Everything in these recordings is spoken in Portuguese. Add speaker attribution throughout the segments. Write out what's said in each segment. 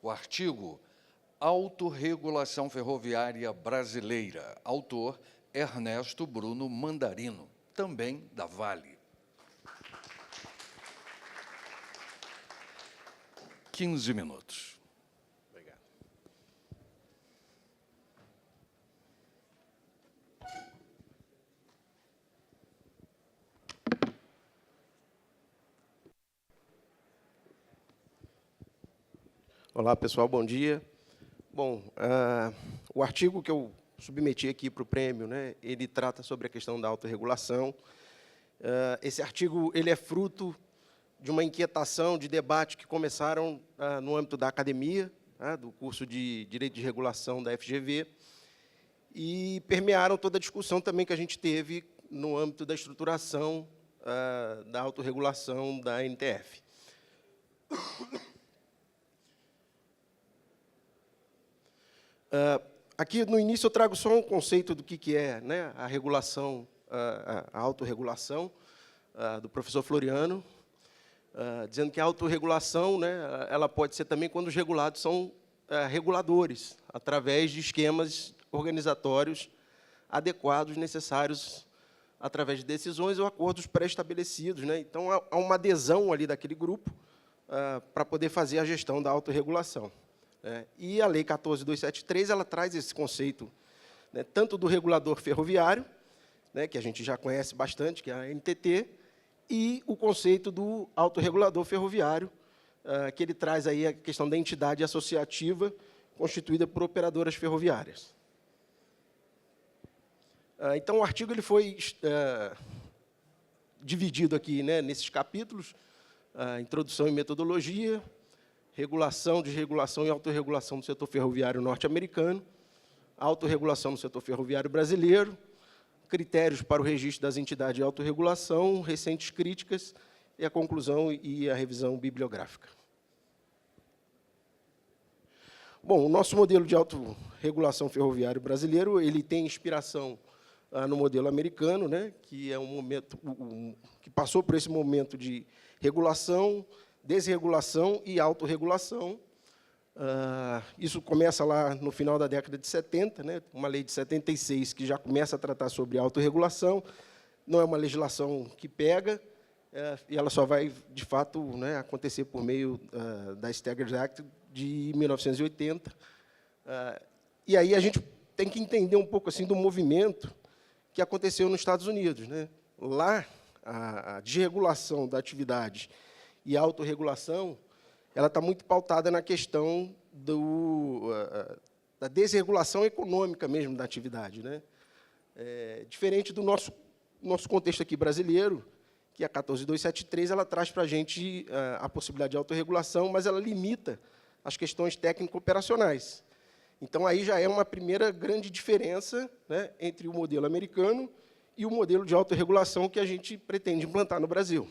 Speaker 1: o artigo Autorregulação Ferroviária Brasileira, autor Ernesto Bruno Mandarino, também da Vale. 15 minutos.
Speaker 2: Obrigado. Olá, pessoal, bom dia. Bom, o artigo que eu submeti aqui para o prêmio, né, ele trata sobre a questão da autorregulação. Esse artigo ele é fruto de uma inquietação, de debate que começaram no âmbito da academia, do curso de Direito de Regulação da FGV, e permearam toda a discussão também que a gente teve no âmbito da estruturação da autorregulação da NTF. Aqui, no início, eu trago só um conceito do que é, né, a regulação, a autorregulação, do professor Floriano, dizendo que a autorregulação, né, ela pode ser também quando os regulados são reguladores, através de esquemas organizatórios adequados, necessários, através de decisões ou acordos pré-estabelecidos, né? Então, há uma adesão ali daquele grupo para poder fazer a gestão da autorregulação. E a Lei 14.273, ela traz esse conceito, né, tanto do regulador ferroviário, né, que a gente já conhece bastante, que é a ANTT, e o conceito do autorregulador ferroviário, que ele traz aí a questão da entidade associativa constituída por operadoras ferroviárias. Então, o artigo ele foi dividido aqui, né, nesses capítulos, introdução e metodologia, regulação, desregulação e autorregulação do setor ferroviário norte-americano, autorregulação no setor ferroviário brasileiro, critérios para o registro das entidades de autorregulação, recentes críticas e a conclusão e a revisão bibliográfica. Bom, o nosso modelo de autorregulação ferroviário brasileiro ele tem inspiração no modelo americano, né, que é um momento que passou por esse momento de regulação, desregulação e autorregulação. Isso começa lá no final da década de 70, né, uma lei de 76 que já começa a tratar sobre autorregulação. Não é uma legislação que pega, e ela só vai, de fato, né, acontecer por meio da Staggers Act de 1980. E aí a gente tem que entender um pouco assim do movimento que aconteceu nos Estados Unidos, né? Lá, a desregulação da atividade e a autorregulação, ela está muito pautada na questão da desregulação econômica mesmo da atividade, né? Diferente do nosso contexto aqui brasileiro, que a 14.273 ela traz para a gente a possibilidade de autorregulação, mas ela limita as questões técnico-operacionais. Então, aí já é uma primeira grande diferença, né, entre o modelo americano e o modelo de autorregulação que a gente pretende implantar no Brasil.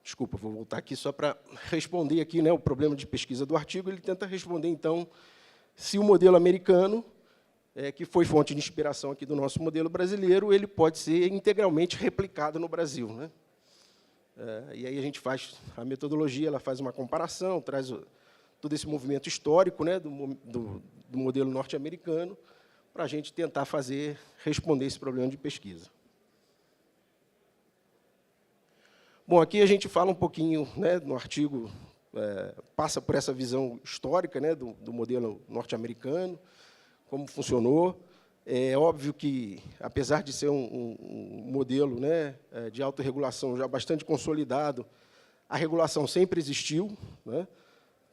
Speaker 2: Desculpa, vou voltar aqui só para responder aqui, né, o problema de pesquisa do artigo. Ele tenta responder, então, se o modelo americano, que foi fonte de inspiração aqui do nosso modelo brasileiro, ele pode ser integralmente replicado no Brasil, né? E aí a gente faz a metodologia, ela faz uma comparação, traz todo esse movimento histórico, né, do modelo norte-americano, para a gente tentar responder esse problema de pesquisa. Bom, aqui a gente fala um pouquinho, né, no artigo, passa por essa visão histórica, né, do modelo norte-americano, como funcionou. É óbvio que, apesar de ser um modelo, né, de autorregulação já bastante consolidado, a regulação sempre existiu, né,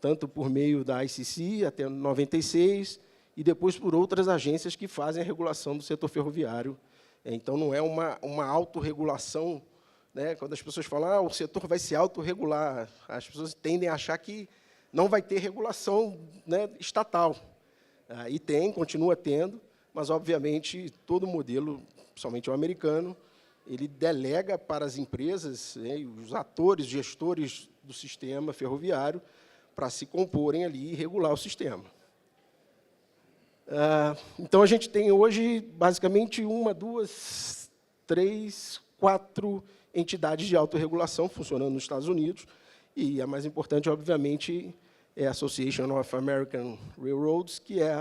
Speaker 2: tanto por meio da ICC até 96, e depois por outras agências que fazem a regulação do setor ferroviário. Então, não é uma autorregulação, né, quando as pessoas falam o setor vai se autorregular, as pessoas tendem a achar que não vai ter regulação, né, estatal. E continua tendo, mas, obviamente, todo modelo, principalmente o americano, ele delega para as empresas, né, os atores, gestores do sistema ferroviário, para se comporem ali e regular o sistema. Então, a gente tem hoje, basicamente, 1, 2, 3, 4 entidades de autorregulação funcionando nos Estados Unidos, e a mais importante, obviamente, é a Association of American Railroads, que é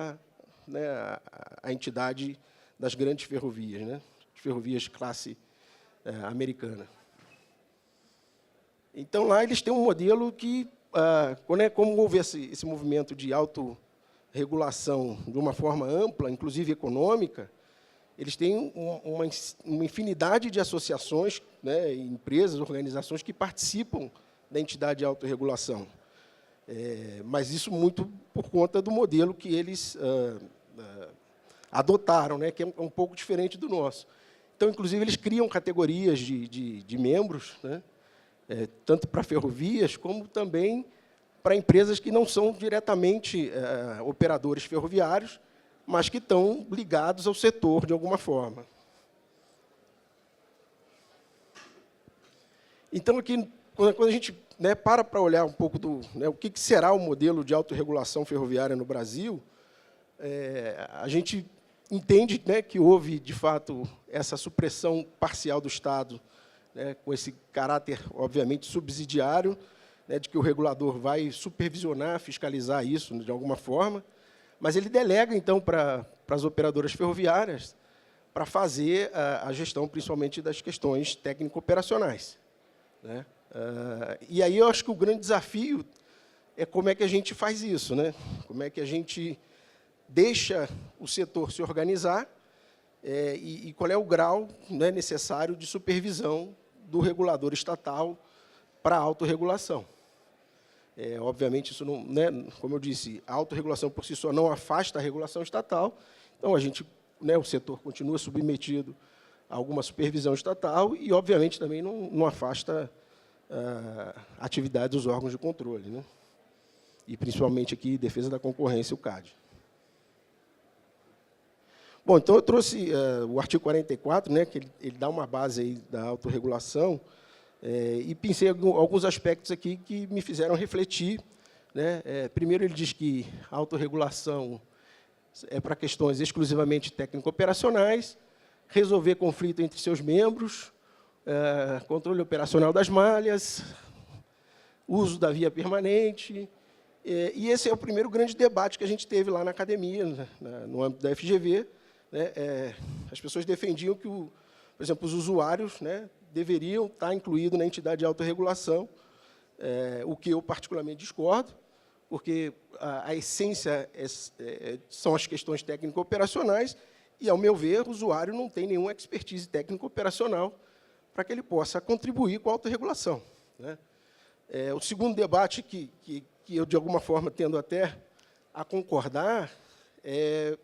Speaker 2: a entidade das grandes ferrovias, né, ferrovias classe americana. Então, lá eles têm um modelo que, como houve esse movimento de autorregulação de uma forma ampla, inclusive econômica, eles têm uma infinidade de associações, né, empresas, organizações que participam da entidade de autorregulação. Mas isso muito por conta do modelo que eles adotaram, né, que é um pouco diferente do nosso. Então, inclusive, eles criam categorias de membros, né, tanto para ferrovias, como também para empresas que não são diretamente operadores ferroviários, mas que estão ligados ao setor de alguma forma. Então, aqui, quando a gente para olhar um pouco o que será o modelo de autorregulação ferroviária no Brasil, a gente entende, né, que houve, de fato, essa supressão parcial do Estado, né, com esse caráter, obviamente, subsidiário, né, de que o regulador vai supervisionar, fiscalizar isso de alguma forma, mas ele delega, então, para as operadoras ferroviárias para fazer a gestão, principalmente, das questões técnico-operacionais, né? E aí eu acho que o grande desafio é como é que a gente faz isso, né? Como é que a gente deixa o setor se organizar e qual é o grau, né, necessário de supervisão do regulador estatal para a autorregulação. Obviamente, isso não, né, como eu disse, a autorregulação por si só não afasta a regulação estatal, então a gente, né, o setor continua submetido a alguma supervisão estatal e, obviamente, também não afasta a atividade dos órgãos de controle, né? E, principalmente, aqui, defesa da concorrência, o CAD. Bom, então, eu trouxe o artigo 44, né, que ele dá uma base aí da autorregulação, e pensei alguns aspectos aqui que me fizeram refletir, né? Primeiro, ele diz que a autorregulação é para questões exclusivamente técnico-operacionais, resolver conflito entre seus membros, controle operacional das malhas, uso da via permanente. E esse é o primeiro grande debate que a gente teve lá na academia, no âmbito da FGV. Né? As pessoas defendiam que, por exemplo, os usuários, né, deveriam estar incluídos na entidade de autorregulação, o que eu particularmente discordo, porque a essência são as questões técnico-operacionais e, ao meu ver, o usuário não tem nenhuma expertise técnico-operacional para que ele possa contribuir com a autorregulação, né? O segundo debate que eu, de alguma forma, tendo até a concordar, é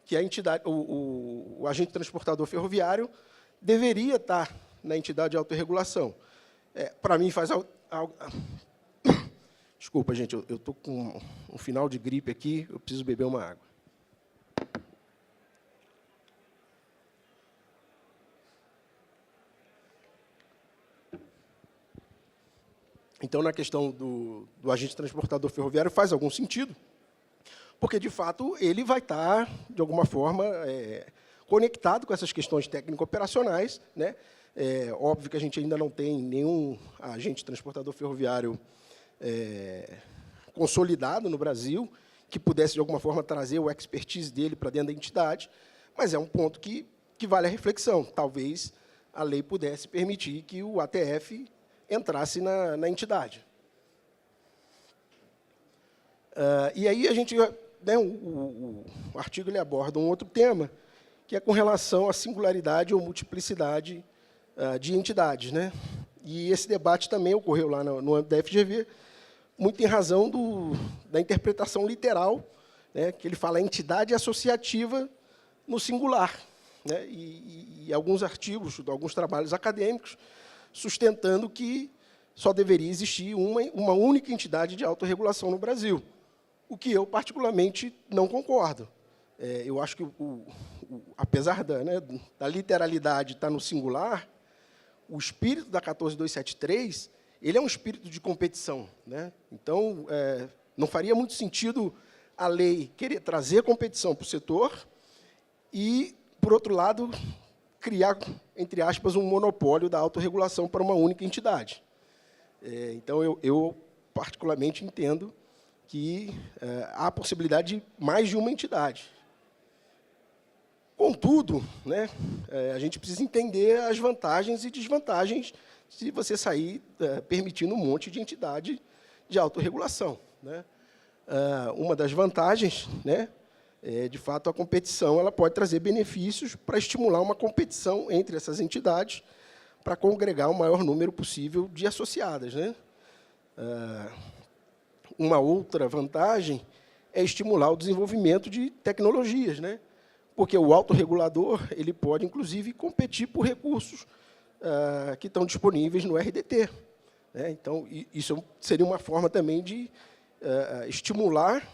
Speaker 2: que a entidade, o agente transportador ferroviário deveria estar na entidade de autorregulação. Para mim, faz algo... Desculpa, gente, eu estou com um final de gripe aqui, eu preciso beber uma água. Então, na questão do agente transportador ferroviário, faz algum sentido, porque, de fato, ele vai estar, de alguma forma, conectado com essas questões técnico-operacionais, né? Óbvio que a gente ainda não tem nenhum agente transportador ferroviário consolidado no Brasil, que pudesse, de alguma forma, trazer o expertise dele para dentro da entidade, mas é um ponto que vale a reflexão. Talvez a lei pudesse permitir que o ATF entrasse na entidade. E aí a gente, né, o artigo ele aborda um outro tema, que é com relação à singularidade ou multiplicidade de entidades, né? E esse debate também ocorreu lá no âmbito da FGV, muito em razão da interpretação literal, né, que ele fala entidade associativa no singular, né? E alguns artigos, alguns trabalhos acadêmicos, sustentando que só deveria existir uma única entidade de autorregulação no Brasil, o que eu, particularmente, não concordo. Eu acho que, apesar da literalidade estar no singular, o espírito da 14273 ele é um espírito de competição, né? Então, não faria muito sentido a lei querer trazer competição para o setor e, por outro lado, criar, entre aspas, um monopólio da autorregulação para uma única entidade. Então, eu particularmente entendo que há a possibilidade de mais de uma entidade. Contudo, né, a gente precisa entender as vantagens e desvantagens se você sair permitindo um monte de entidade de autorregulação, né? Uma das vantagens, né, de fato, a competição ela pode trazer benefícios para estimular uma competição entre essas entidades para congregar o maior número possível de associadas, né? Uma outra vantagem é estimular o desenvolvimento de tecnologias, né? Porque o autorregulador ele pode, inclusive, competir por recursos que estão disponíveis no RDT, né? Então, isso seria uma forma também de estimular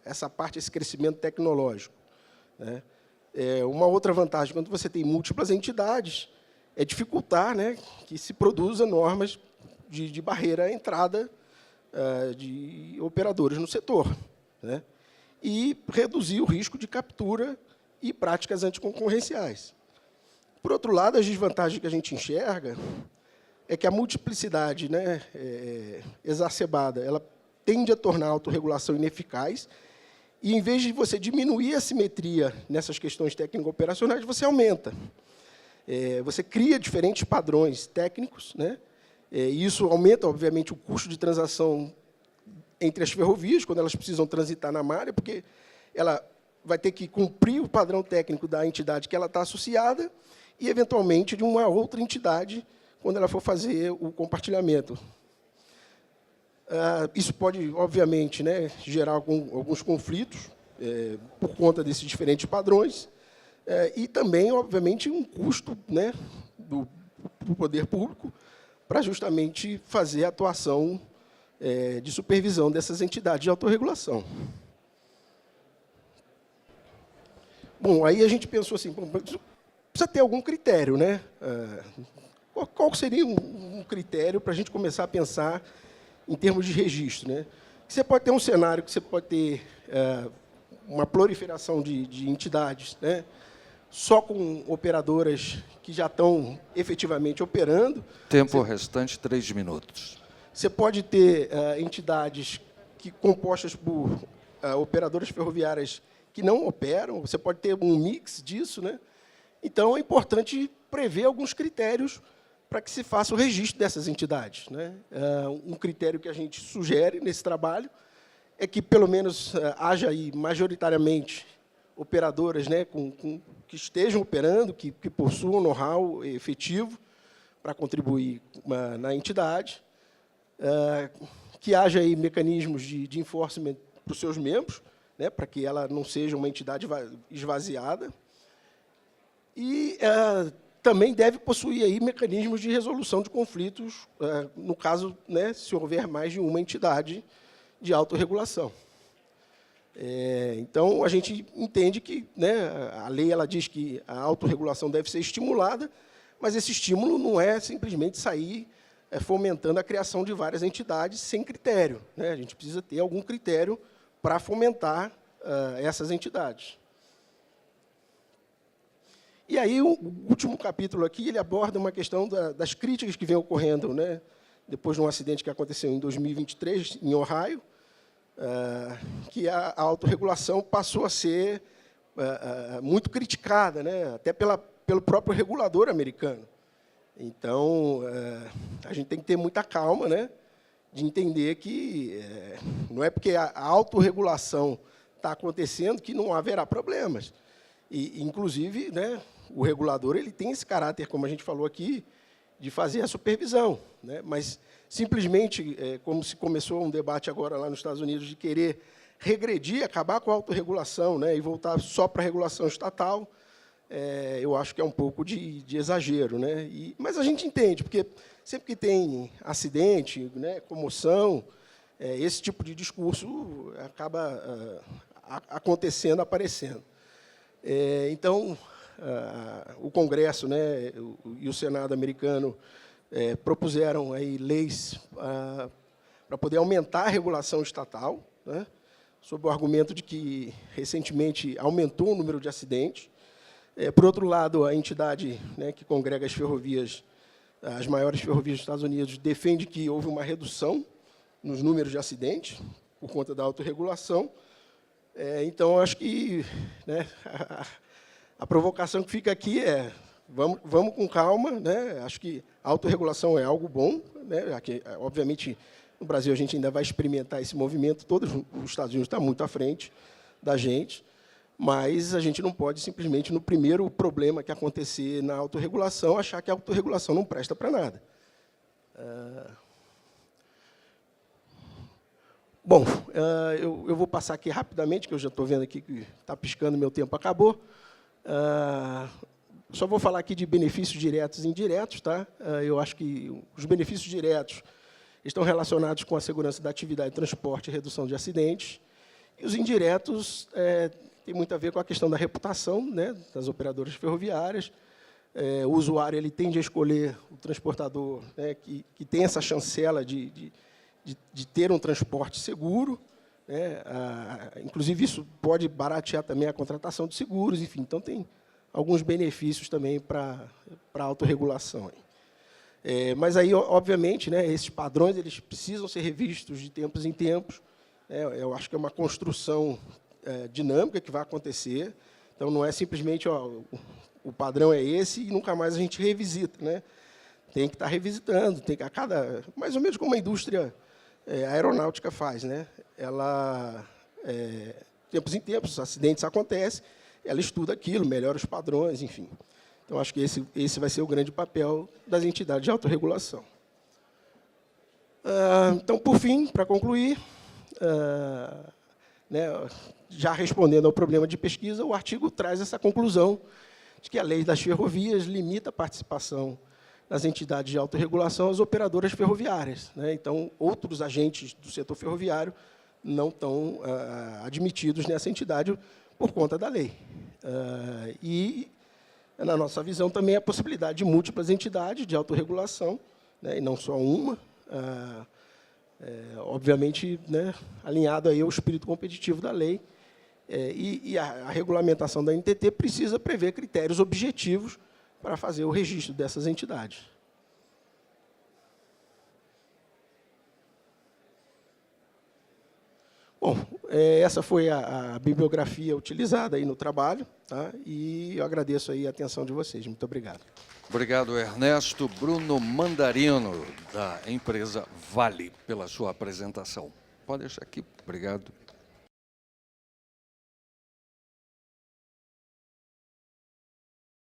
Speaker 2: essa parte, esse crescimento tecnológico, né? Uma outra vantagem, quando você tem múltiplas entidades, é dificultar, né, que se produza normas de barreira à entrada de operadores no setor, né? E reduzir o risco de captura e práticas anticoncorrenciais. Por outro lado, as desvantagens que a gente enxerga é que a multiplicidade, né, exacerbada, ela tende a tornar a autorregulação ineficaz, e, em vez de você diminuir a simetria nessas questões técnico-operacionais, você aumenta. Você cria diferentes padrões técnicos, né? E isso aumenta, obviamente, o custo de transação entre as ferrovias, quando elas precisam transitar na malha, porque ela vai ter que cumprir o padrão técnico da entidade que ela está associada e, eventualmente, de uma outra entidade, quando ela for fazer o compartilhamento. Isso pode, obviamente, né, gerar alguns conflitos por conta desses diferentes padrões e também, obviamente, um custo, né, do poder público para justamente fazer a atuação de supervisão dessas entidades de autorregulação. Bom, aí a gente pensou assim, precisa ter algum critério, né? Qual seria um critério para a gente começar a pensar em termos de registro, né? Você pode ter um cenário que você pode ter uma proliferação de entidades, né, só com operadoras que já estão efetivamente operando.
Speaker 1: Tempo restante, 3 minutos.
Speaker 2: Você pode ter entidades compostas por operadoras ferroviárias que não operam, você pode ter um mix disso, né? Então, é importante prever alguns critérios para que se faça o registro dessas entidades, né? Um critério que a gente sugere nesse trabalho é que, pelo menos, haja aí, majoritariamente, operadoras, né, que estejam operando, que possuam know-how efetivo para contribuir na entidade, que haja aí mecanismos de enforcement para os seus membros, né, para que ela não seja uma entidade esvaziada, e também deve possuir aí mecanismos de resolução de conflitos, no caso, né, se houver mais de uma entidade de autorregulação. Então, a gente entende que, né, a lei ela diz que a autorregulação deve ser estimulada, mas esse estímulo não é simplesmente sair fomentando a criação de várias entidades sem critério, né? A gente precisa ter algum critério para fomentar essas entidades. E aí, o último capítulo aqui, ele aborda uma questão das críticas que vem ocorrendo, né, depois de um acidente que aconteceu em 2023, em Ohio, que a autorregulação passou a ser muito criticada, né, até pelo próprio regulador americano. Então, a gente tem que ter muita calma, né, de entender que não é porque a autorregulação está acontecendo que não haverá problemas. E, inclusive, né, o regulador ele tem esse caráter, como a gente falou aqui, de fazer a supervisão, né? Mas, simplesmente, como se começou um debate agora lá nos Estados Unidos de querer regredir, acabar com a autorregulação, né, e voltar só para a regulação estatal, eu acho que é um pouco de exagero, né? Mas a gente entende, porque sempre que tem acidente, né, comoção, esse tipo de discurso acaba acontecendo, aparecendo. Então, o Congresso, né, e o Senado americano propuseram aí leis para poder aumentar a regulação estatal, né, sob o argumento de que, recentemente, aumentou o número de acidentes. Por outro lado, a entidade, né, que congrega as ferrovias as maiores ferrovias dos Estados Unidos defendem que houve uma redução nos números de acidentes por conta da autorregulação. Então, acho que, né, a provocação que fica aqui é: vamos com calma, né? Acho que a autorregulação é algo bom, né? Aqui, obviamente, no Brasil a gente ainda vai experimentar esse movimento, todos os Estados Unidos estão muito à frente da gente, mas a gente não pode simplesmente, no primeiro problema que acontecer na autorregulação, achar que a autorregulação não presta para nada. Bom, eu vou passar aqui rapidamente, que eu já estou vendo aqui que está piscando, meu tempo acabou. Só vou falar aqui de benefícios diretos e indiretos. Tá? Eu acho que os benefícios diretos estão relacionados com a segurança da atividade de transporte e redução de acidentes. E os indiretos têm muito a ver com a questão da reputação, né, das operadoras ferroviárias. O usuário ele tende a escolher o transportador, né, que tem essa chancela de ter um transporte seguro, né? Inclusive, isso pode baratear também a contratação de seguros, enfim. Então, tem alguns benefícios também para a autorregulação. Mas, aí, obviamente, né, esses padrões eles precisam ser revistos de tempos em tempos. Eu acho que é uma construção dinâmica que vai acontecer. Então, não é simplesmente o padrão é esse e nunca mais a gente revisita, né? Tem que estar revisitando, tem que mais ou menos como a indústria aeronáutica faz, né? Ela, tempos em tempos, acidentes acontecem, ela estuda aquilo, melhora os padrões, enfim. Então, acho que esse vai ser o grande papel das entidades de autorregulação. Então, por fim, para concluir, né, já respondendo ao problema de pesquisa, o artigo traz essa conclusão de que a lei das ferrovias limita a participação das entidades de autorregulação às operadoras ferroviárias, né? Então, outros agentes do setor ferroviário não estão admitidos nessa entidade por conta da lei. E, na nossa visão, também a possibilidade de múltiplas entidades de autorregulação, né, e não só uma, obviamente, né, alinhado aí ao espírito competitivo da lei. E a regulamentação da NTT precisa prever critérios objetivos para fazer o registro dessas entidades. Bom, essa foi a bibliografia utilizada aí no trabalho, tá? E eu agradeço aí a atenção de vocês. Muito obrigado.
Speaker 1: Obrigado, Ernesto. Bruno Mandarino, da empresa Vale, pela sua apresentação. Pode deixar aqui. Obrigado.